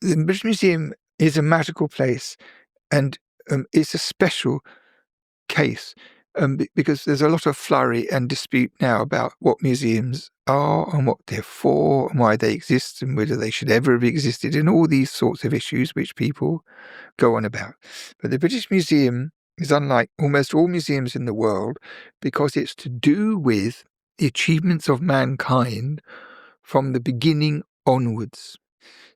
the British Museum is a magical place, and it's a special case because there's a lot of flurry and dispute now about what museums are and what they're for and why they exist and whether they should ever have existed and all these sorts of issues which people go on about. But the British Museum is unlike almost all museums in the world because it's to do with the achievements of mankind from the beginning onwards.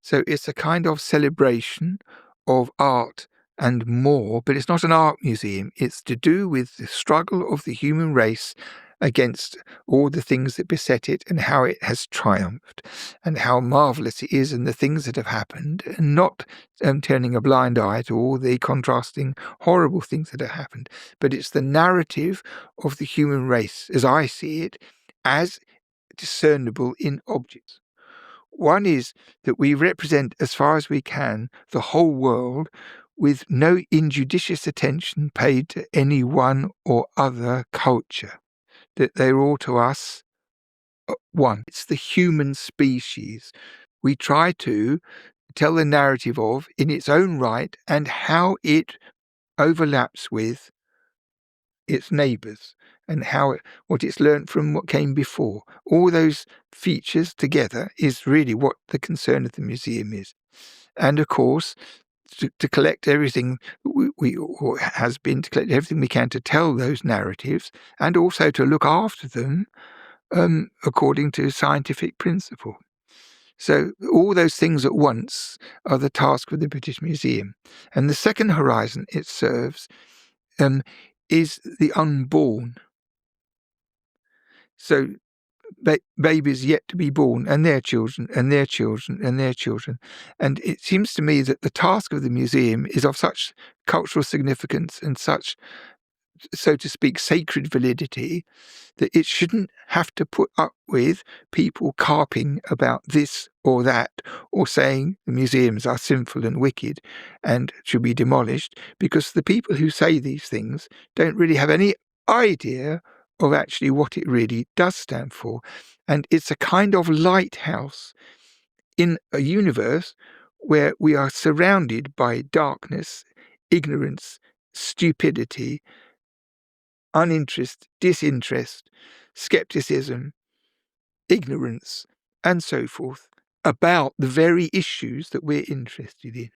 So it's a kind of celebration of art and more, but it's not an art museum. It's to do with the struggle of the human race against all the things that beset it and how it has triumphed and how marvellous it is and the things that have happened, and not turning a blind eye to all the contrasting horrible things that have happened. But it's the narrative of the human race, as I see it, as discernible in objects. One is that we represent, as far as we can, the whole world with no injudicious attention paid to any one or other culture, that they're all to us one. It's the human species. We try to tell the narrative of, in its own right, and how it overlaps with its neighbours and what it's learnt from what came before. All those features together is really what the concern of the museum is. And of course, to collect everything or has been to collect everything we can to tell those narratives and also to look after them according to scientific principle. So all those things at once are the task of the British Museum. And the second horizon it serves is the unborn. So babies yet to be born, and their children, and their children, and their children. And it seems to me that the task of the museum is of such cultural significance and such, so to speak, sacred validity, that it shouldn't have to put up with people carping about this or that, or saying the museums are sinful and wicked and should be demolished, because the people who say these things don't really have any idea of actually what it really does stand for. And it's a kind of lighthouse in a universe where we are surrounded by darkness, ignorance, stupidity, uninterest, disinterest, skepticism, ignorance, and so forth, about the very issues that we're interested in.